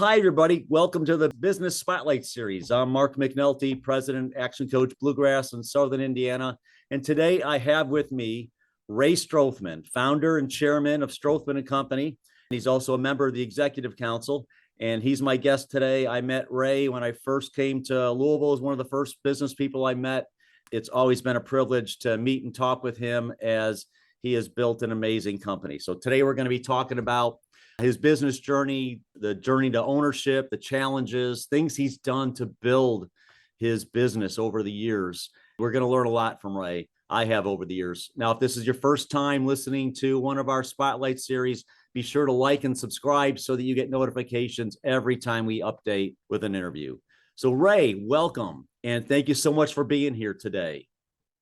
Hi, everybody. Welcome to the Business Spotlight Series. I'm Mark McNulty, President, Action Coach, Bluegrass in Southern Indiana. And today I have with me Ray Strothman, founder and chairman of Strothman+Co. He's also a member of the Executive Council, and he's my guest today. I met Ray when I first came to Louisville as one of the first business people I met. It's always been a privilege to meet and talk with him as he has built an amazing company. So today we're going to be talking about his business journey, the journey to ownership, the challenges, things he's done to build his business over the years. We're going to learn a lot from Ray. I have over the years. Now, if this is your first time listening to one of our Spotlight series, be sure to like and subscribe so that you get notifications every time we update with an interview. So Ray, welcome. And thank you so much for being here today.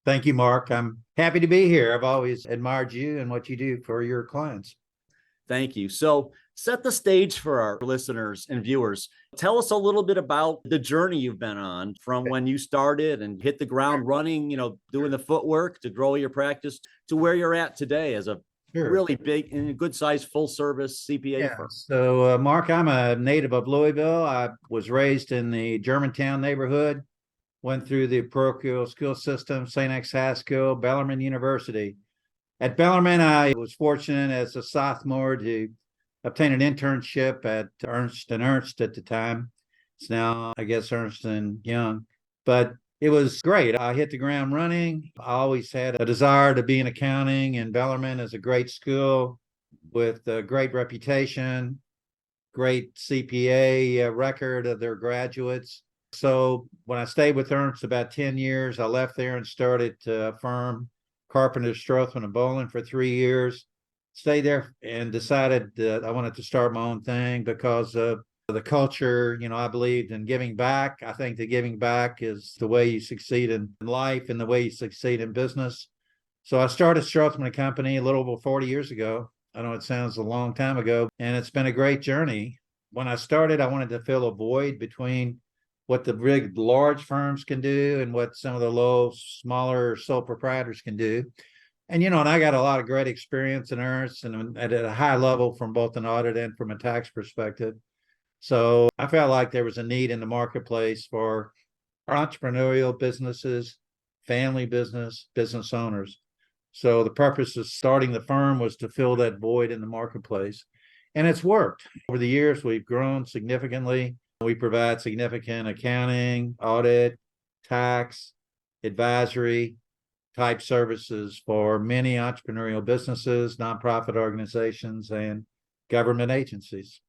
Thank you, Mark. I'm happy to be here. I've always admired you and what you do for your clients. Thank you. So set the stage for our listeners and viewers. Tell us a little bit about the journey you've been on from when you started and hit the ground running, doing the footwork to grow your practice to where you're at today as a really big and good sized full service CPA firm. So, Mark, I'm a native of Louisville. I was raised in the Germantown neighborhood, went through the parochial school system, St. X High School, Bellarmine University. At Bellarmine, I was fortunate as a sophomore to obtain an internship at Ernst & Ernst at the time. It's now, I guess, Ernst & Young. But it was great. I hit the ground running. I always had a desire to be in accounting, and Bellarmine is a great school with a great reputation, great CPA record of their graduates. So when I stayed with Ernst about 10 years, I left there and started a firm, Carpenter, Strothman & Bolin, for 3 years. Stayed there and decided that I wanted to start my own thing because of the culture. I believed in giving back. I think that giving back is the way you succeed in life and the way you succeed in business. So I started Strothman & Company a little over 40 years ago. I know it sounds a long time ago, and it's been a great journey. When I started, I wanted to fill a void between what the big, large firms can do and what some of the smaller sole proprietors can do. And, and I got a lot of great experience in Ernst and at a high level from both an audit and from a tax perspective. So I felt like there was a need in the marketplace for entrepreneurial businesses, family business owners. So the purpose of starting the firm was to fill that void in the marketplace. And it's worked. Over the years, we've grown significantly. We provide significant accounting, audit, tax, advisory type services for many entrepreneurial businesses, nonprofit organizations, and government agencies.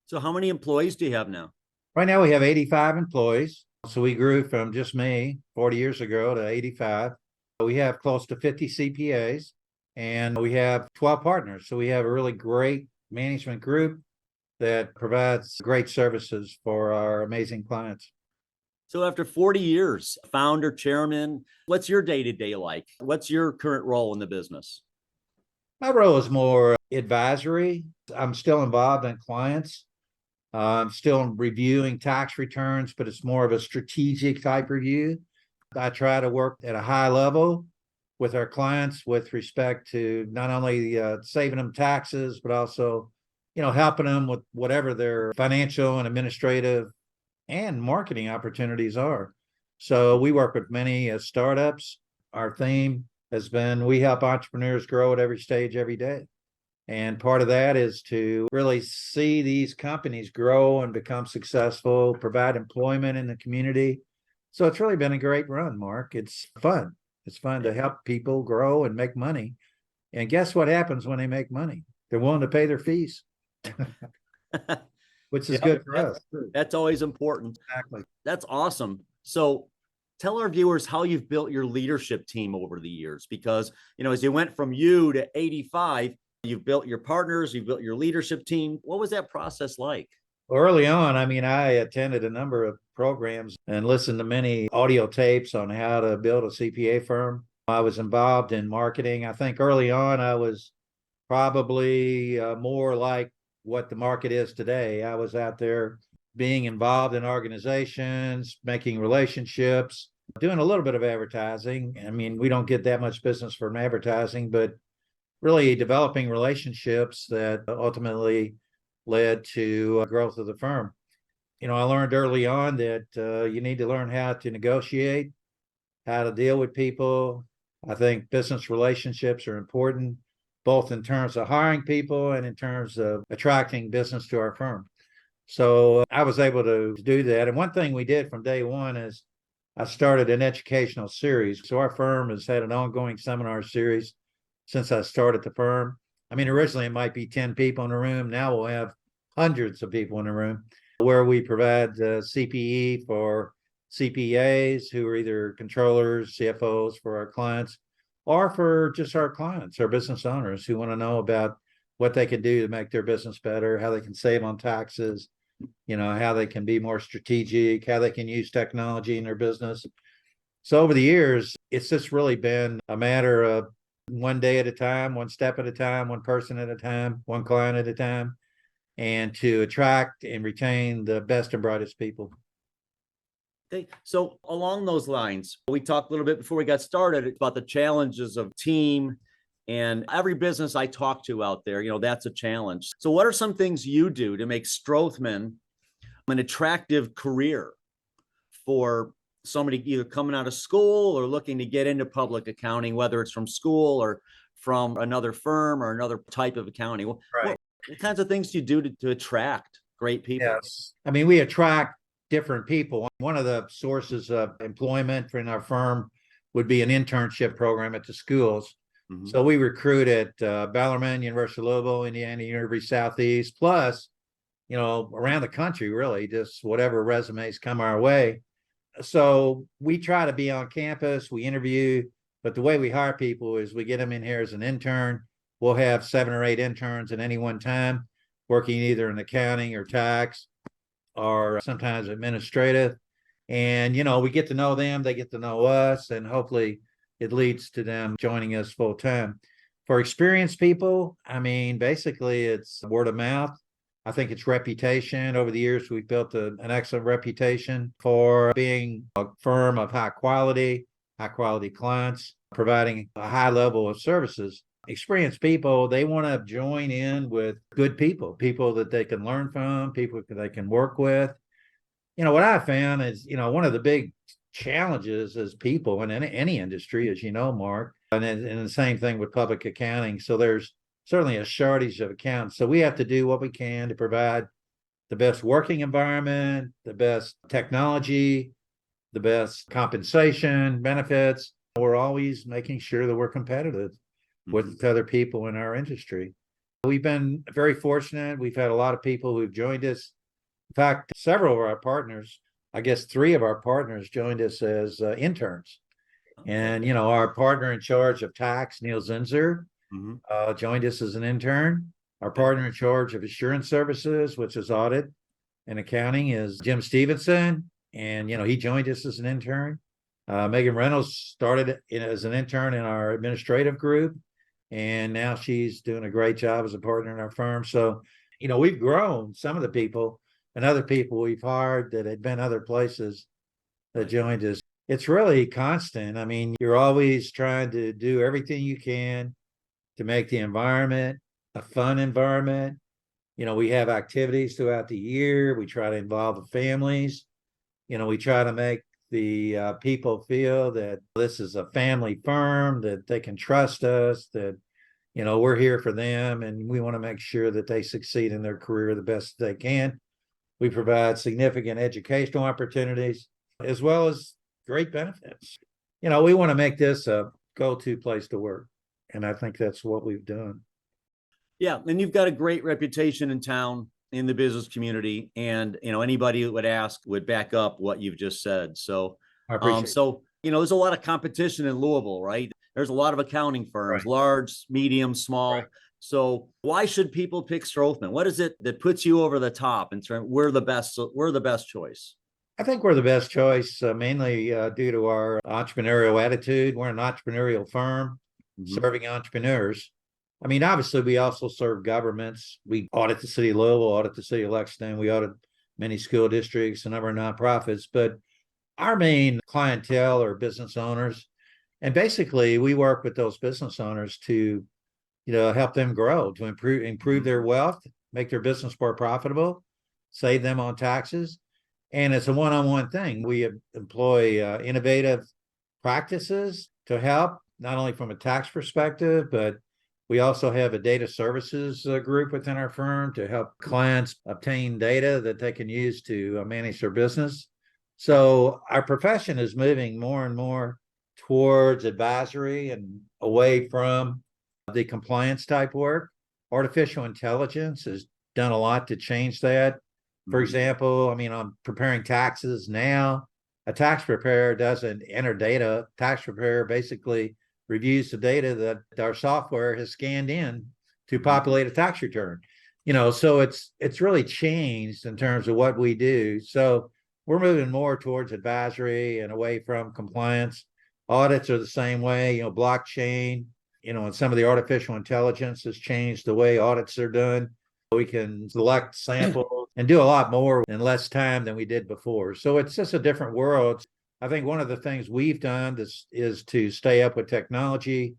So how many employees do you have now? Right now we have 85 employees. So we grew from just me 40 years ago to 85. We have close to 50 CPAs and we have 12 partners. So we have a really great management group that provides great services for our amazing clients. So after 40 years, founder, chairman, what's your day-to-day like? What's your current role in the business? My role is more advisory. I'm still involved in clients. I'm still reviewing tax returns, but it's more of a strategic type review. I try to work at a high level with our clients with respect to not only saving them taxes, but also helping them with whatever their financial and administrative and marketing opportunities are. So we work with many startups. Our theme has been we help entrepreneurs grow at every stage, every day. And part of that is to really see these companies grow and become successful, provide employment in the community. So it's really been a great run, Mark. It's fun. It's fun to help people grow and make money. And guess what happens when they make money? They're willing to pay their fees. Which is good for us. That's always important. Exactly. That's awesome. So tell our viewers how you've built your leadership team over the years, because, as you went from you to 85, you've built your partners, you've built your leadership team. What was that process like? Well, early on, I attended a number of programs and listened to many audio tapes on how to build a CPA firm. I was involved in marketing. I think early on, I was probably more like what the market is today. I was out there being involved in organizations, making relationships, doing a little bit of advertising. I mean, we don't get that much business from advertising, but really developing relationships that ultimately led to growth of the firm. I learned early on that you need to learn how to negotiate, how to deal with people. I think business relationships are important, both in terms of hiring people and in terms of attracting business to our firm. So I was able to do that. And one thing we did from day one is I started an educational series. So our firm has had an ongoing seminar series since I started the firm. I mean, originally it might be 10 people in the room. Now we'll have hundreds of people in the room, where we provide CPE for CPAs who are either controllers, CFOs for our clients, or for just our clients, our business owners who want to know about what they can do to make their business better, how they can save on taxes, how they can be more strategic, how they can use technology in their business. So over the years, it's just really been a matter of one day at a time, one step at a time, one person at a time, one client at a time, and to attract and retain the best and brightest people. Okay. So along those lines, we talked a little bit before we got started about the challenges of team, and every business I talk to out there, that's a challenge. So what are some things you do to make Strothman an attractive career for somebody either coming out of school or looking to get into public accounting, whether it's from school or from another firm or another type of accounting? Right. What kinds of things do you do to attract great people? Yes. I mean, we attract different people. One of the sources of employment in our firm would be an internship program at the schools. Mm-hmm. So we recruit at Bellarmine, University of Louisville, Indiana University Southeast, plus, around the country, really, just whatever resumes come our way. So we try to be on campus, we interview, but the way we hire people is we get them in here as an intern. We'll have 7 or 8 interns at any one time, working either in accounting or tax or sometimes administrative. And, we get to know them, they get to know us, and hopefully it leads to them joining us full time. For experienced people, I mean, basically it's word of mouth. I think it's reputation. Over the years, we've built an excellent reputation for being a firm of high quality clients, providing a high level of services. Experienced people, they want to join in with good people that they can learn from, people that they can work with. What I found is, one of the big challenges as people in any industry, as you know, Mark, and the same thing with public accounting. So there's certainly a shortage of accountants. So we have to do what we can to provide the best working environment, the best technology, the best compensation, benefits. We're always making sure that we're competitive with other people in our industry. We've been very fortunate. We've had a lot of people who've joined us. In fact, several of our partners, I guess 3 of our partners joined us as interns. And, our partner in charge of tax, Neil Zinzer, joined us as an intern. Our partner in charge of assurance services, which is audit and accounting, is Jim Stevenson. And, he joined us as an intern. Megan Reynolds started as an intern in our administrative group. And now she's doing a great job as a partner in our firm. So, we've grown some of the people, and other people we've hired that had been other places that joined us. It's really constant. I mean, you're always trying to do everything you can to make the environment a fun environment. We have activities throughout the year. We try to involve the families. We try to make the people feel that this is a family firm, that they can trust us, that, we're here for them, and we want to make sure that they succeed in their career the best they can. We provide significant educational opportunities as well as great benefits. We want to make this a go-to place to work. And I think that's what we've done. Yeah. And you've got a great reputation in town, in the business community. And, anybody that would ask would back up what you've just said. So, I appreciate there's a lot of competition in Louisville, right? There's a lot of accounting firms, Right. large, medium, small. Right. So why should people pick Strothman? What is it that puts you over the top in terms, we're the best choice? I think we're the best choice, mainly due to our entrepreneurial attitude. We're an entrepreneurial firm serving entrepreneurs. I mean, obviously, we also serve governments. We audit the city of Louisville, audit the city of Lexington. We audit many school districts, a number of nonprofits. But our main clientele are business owners. And basically, we work with those business owners to, help them grow, to improve their wealth, make their business more profitable, save them on taxes. And it's a one-on-one thing. We employ innovative practices to help, not only from a tax perspective, but we also have a data services group within our firm to help clients obtain data that they can use to manage their business. So our profession is moving more and more towards advisory and away from the compliance type work. Artificial intelligence has done a lot to change that. For example, I mean, I'm preparing taxes now. A tax preparer doesn't enter data. Tax preparer basically reviews the data that our software has scanned in to populate a tax return. So it's really changed in terms of what we do. So we're moving more towards advisory and away from compliance. Audits are the same way, blockchain, and some of the artificial intelligence has changed the way audits are done. We can select samples and do a lot more in less time than we did before. So it's just a different world. I think one of the things we've done is to stay up with technology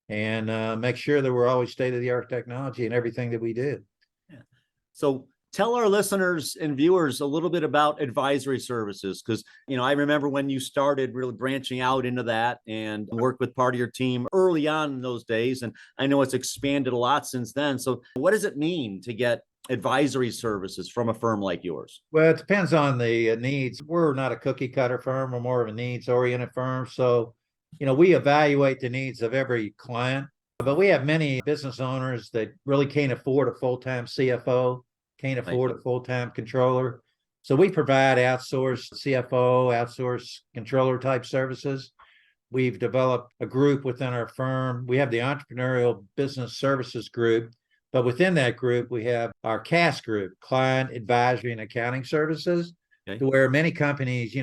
and make sure that we're always state-of-the-art technology in everything that we do. Yeah. So tell our listeners and viewers a little bit about advisory services, because, I remember when you started really branching out into that and worked with part of your team early on in those days. And I know it's expanded a lot since then. So what does it mean to get advisory services from a firm like yours? Well, it depends on the needs. We're not a cookie cutter firm. We're more of a needs oriented firm. So, we evaluate the needs of every client, but we have many business owners that really can't afford a full-time CFO, can't afford a full-time controller. So we provide outsourced CFO, outsourced controller type services. We've developed a group within our firm. We have the Entrepreneurial Business Services Group, but within that group, we have our CAS group, Client Advisory and Accounting Services, to where many companies,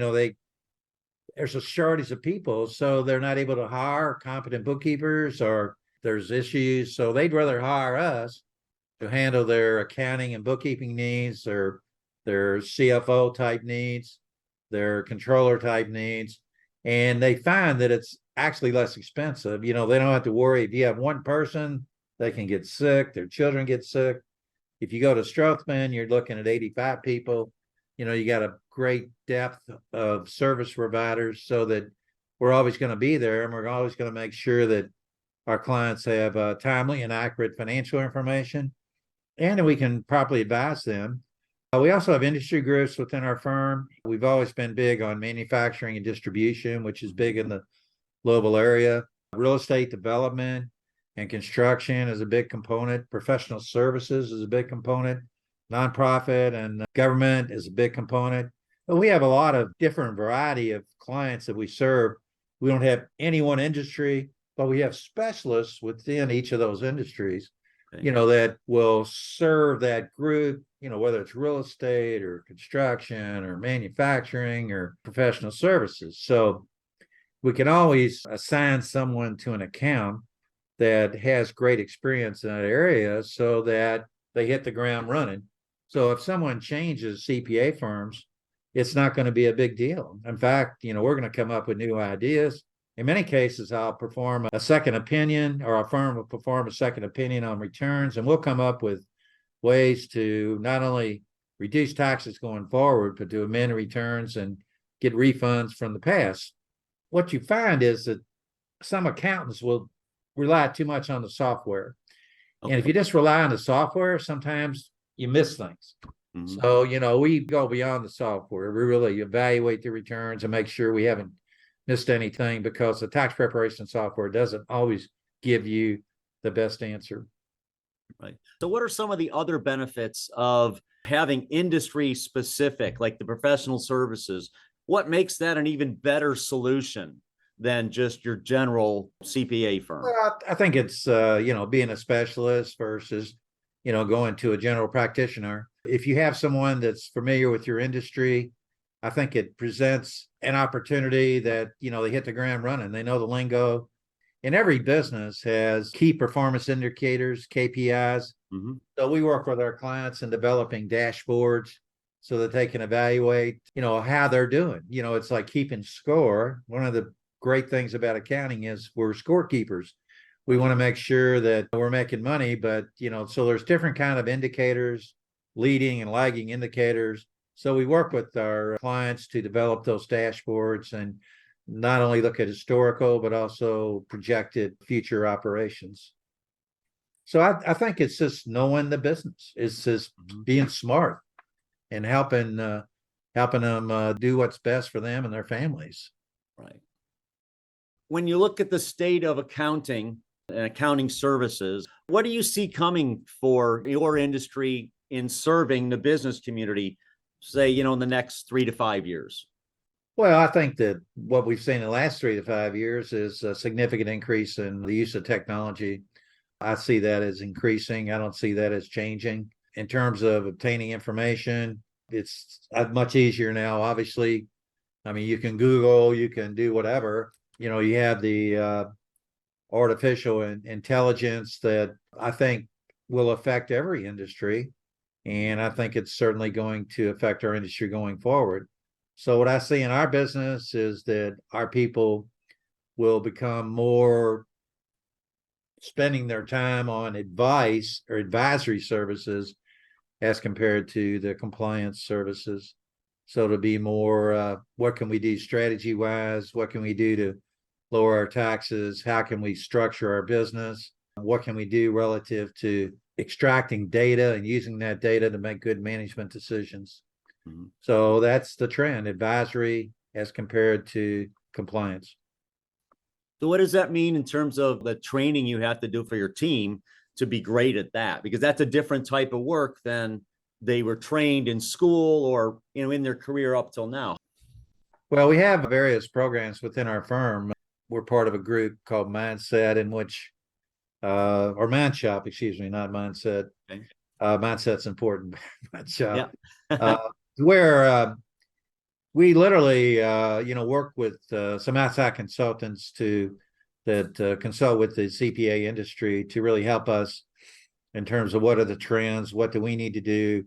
there's a shortage of people, so they're not able to hire competent bookkeepers, or there's issues. So they'd rather hire us to handle their accounting and bookkeeping needs, or their CFO type needs, their controller type needs. And they find that it's actually less expensive. They don't have to worry. If you have one person, they can get sick, their children get sick. If you go to Strothman, you're looking at 85 people. You got a great depth of service providers, so that we're always going to be there, and we're always going to make sure that our clients have timely and accurate financial information, and we can properly advise them. We also have industry groups within our firm. We've always been big on manufacturing and distribution, which is big in the Louisville area. Real estate development and construction is a big component. Professional services is a big component. Nonprofit and government is a big component. But we have a lot of different variety of clients that we serve. We don't have any one industry, but we have specialists within each of those industries, that will serve that group, whether it's real estate or construction or manufacturing or professional services. So we can always assign someone to an account that has great experience in that area so that they hit the ground running. So if someone changes CPA firms, it's not going to be a big deal. In fact, we're going to come up with new ideas. In many cases, I'll perform a second opinion, or our firm will perform a second opinion on returns, and we'll come up with ways to not only reduce taxes going forward, but to amend returns and get refunds from the past. What you find is that some accountants will rely too much on the software. And if you just rely on the software, sometimes you miss things. So, we go beyond the software. We really evaluate the returns and make sure we haven't missed anything, because the tax preparation software doesn't always give you the best answer. Right. So what are some of the other benefits of having industry specific, like the professional services? What makes that an even better solution than just your general CPA firm? Well, I think it's, being a specialist versus, going to a general practitioner. If you have someone that's familiar with your industry, I think it presents an opportunity that, they hit the ground running. They know the lingo. And every business has key performance indicators, KPIs. So we work with our clients in developing dashboards so that they can evaluate, how they're doing. It's like keeping score. One of the great things about accounting is we're scorekeepers. We want to make sure that we're making money, but so there's different kind of indicators, leading and lagging indicators. So we work with our clients to develop those dashboards and not only look at historical, but also projected future operations. So I think it's just knowing the business. It's just being smart and helping them do what's best for them and their families. Right. When you look at the state of accounting and accounting services, what do you see coming for your industry in serving the business community, say, in the next 3 to 5 years? Well, I think that what we've seen in the last 3 to 5 years is a significant increase in the use of technology. I see that as increasing. I don't see that as changing. In terms of obtaining information, it's much easier now. Obviously, I mean, you can Google, you can do whatever. You have the artificial intelligence that I think will affect every industry. And I think it's certainly going to affect our industry going forward. So what I see in our business is that our people will become more spending their time on advice or advisory services as compared to the compliance services. So to be more, what can we do strategy wise? What can we do to lower our taxes? How can we structure our business? What can we do relative to extracting data and using that data to make good management decisions? Mm-hmm. So that's the trend, advisory as compared to compliance. So what does that mean in terms of the training you have to do for your team to be great at that? Because that's a different type of work than they were trained in school or, in their career up till now. Well, we have various programs within our firm. We're part of a group called Mindset, in which, or Mind Shop, excuse me, not Mindset. Okay. Mindset's important. Mind Shop, yeah. Where we literally, work with some outside consultants that consult with the CPA industry to really help us in terms of what are the trends, what do we need to do,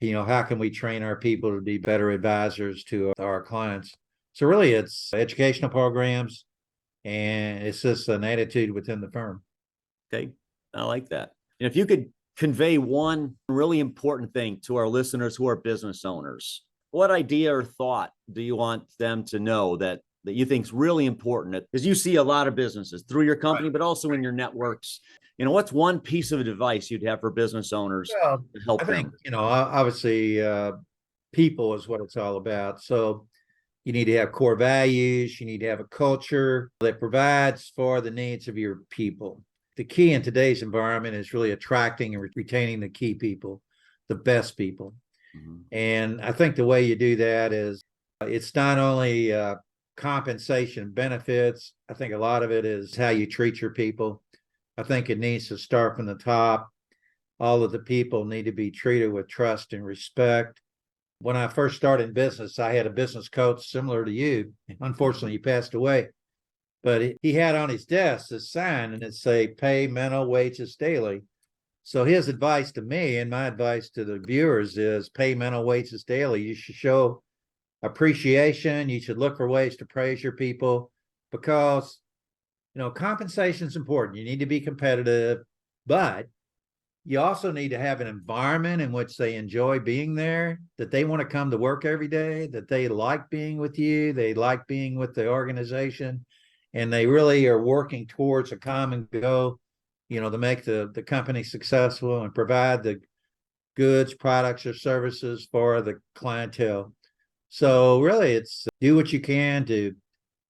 how can we train our people to be better advisors to our clients. So really it's educational programs, and it's just an attitude within the firm. Okay, I like that. And if you could convey one really important thing to our listeners who are business owners, what idea or thought do you want them to know that you think is really important? Because you see a lot of businesses through your company, right, but also in your networks. What's one piece of advice you'd have for business owners to help them? Obviously, people is what it's all about. So you need to have core values. You need to have a culture that provides for the needs of your people. The key in today's environment is really attracting and retaining the key people, the best people. Mm-hmm. And I think the way you do that is it's not only compensation benefits. I think a lot of it is how you treat your people. I think it needs to start from the top. All of the people need to be treated with trust and respect. When I first started in business, I had a business coach similar to you. Unfortunately, he passed away. But he had on his desk a sign, and it say, pay mental wages daily. So his advice to me and my advice to the viewers is pay mental wages daily. You should show appreciation. You should look for ways to praise your people, because, compensation is important. You need to be competitive, but you also need to have an environment in which they enjoy being there, that they want to come to work every day, that they like being with you, they like being with the organization, and they really are working towards a common goal, to make the company successful and provide the goods, products, or services for the clientele. So really, it's do what you can to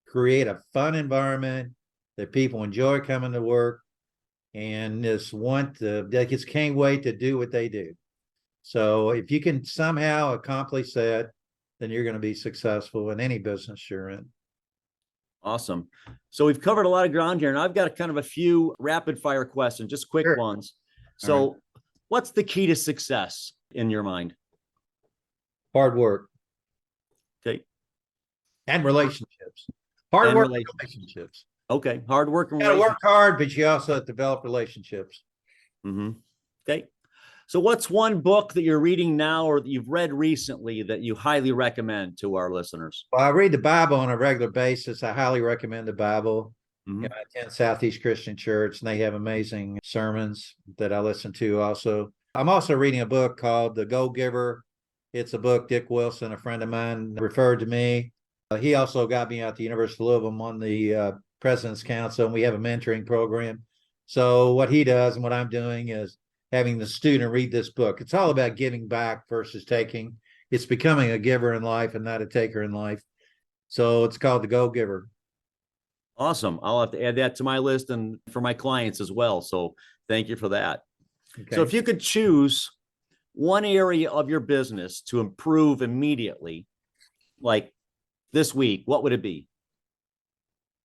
create a fun environment that people enjoy coming to work, and they just can't wait to do what they do. So if you can somehow accomplish that, then you're going to be successful in any business you're in. Awesome. So we've covered a lot of ground here, and I've got kind of a few rapid fire questions, just quick ones. So what's the key to success in your mind? Hard work. Okay. And relationships. Hard work and relationships. Okay. Hard work and relationships. You got to work hard, but you also have to develop relationships. Mm-hmm. Okay. So what's one book that you're reading now or that you've read recently that you highly recommend to our listeners? Well, I read the Bible on a regular basis. I highly recommend the Bible. Mhm. I attend Southeast Christian Church, and they have amazing sermons that I listen to also. I'm also reading a book called The Go-Giver. It's a book Dick Wilson, a friend of mine, referred to me. He also got me out to the University of Louisville. I'm on the President's Council, and we have a mentoring program. So what he does and what I'm doing is having the student read this book. It's all about giving back versus taking. It's becoming a giver in life and not a taker in life. So it's called The Go-Giver. Awesome. I'll have to add that to my list and for my clients as well. So thank you for that. Okay. So if you could choose one area of your business to improve immediately, like this week, what would it be?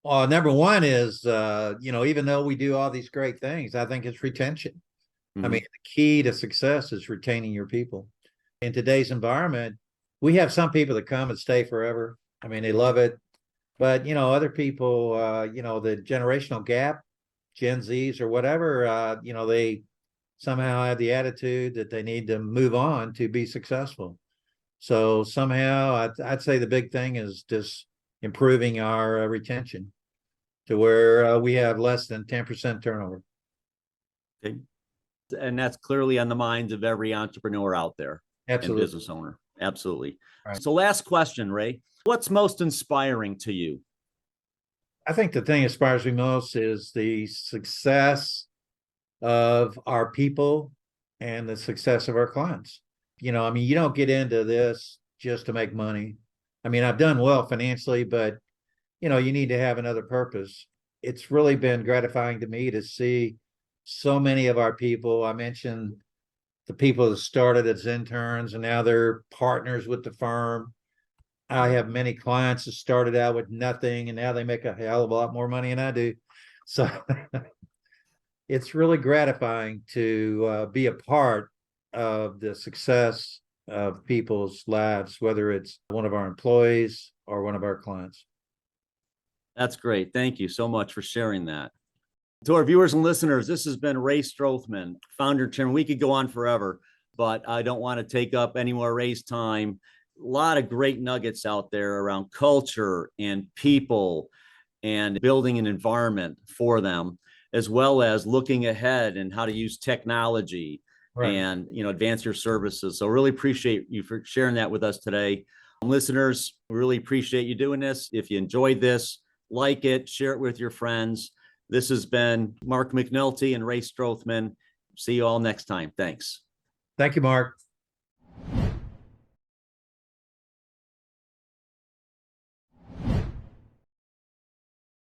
Number one is, even though we do all these great things, I think it's retention. I mean, the key to success is retaining your people. In today's environment, we have some people that come and stay forever. I mean, they love it. But, other people, the generational gap, Gen Zs or whatever, they somehow have the attitude that they need to move on to be successful. So somehow I'd say the big thing is just improving our retention to where we have less than 10% turnover. Okay. And that's clearly on the minds of every entrepreneur out there and Absolutely. business owner. Absolutely. Right. So last question, Ray, what's most inspiring to you? I think the thing that inspires me most is the success of our people and the success of our clients. You don't get into this just to make money. I mean, I've done well financially, but you need to have another purpose. It's really been gratifying to me to see so many of our people. I mentioned the people that started as interns and now they're partners with the firm. I have many clients that started out with nothing and now they make a hell of a lot more money than I do. So it's really gratifying to be a part of the success of people's lives, whether it's one of our employees or one of our clients. That's great. Thank you so much for sharing that. To our viewers and listeners, this has been Ray Strothman, founder, chairman. We could go on forever, but I don't want to take up any more Ray's time. A lot of great nuggets out there around culture and people and building an environment for them, as well as looking ahead and how to use technology and advance your services. So really appreciate you for sharing that with us today. Listeners, really appreciate you doing this. If you enjoyed this, like it, share it with your friends. This has been Mark McNulty and Ray Strothman. See you all next time. Thanks. Thank you, Mark.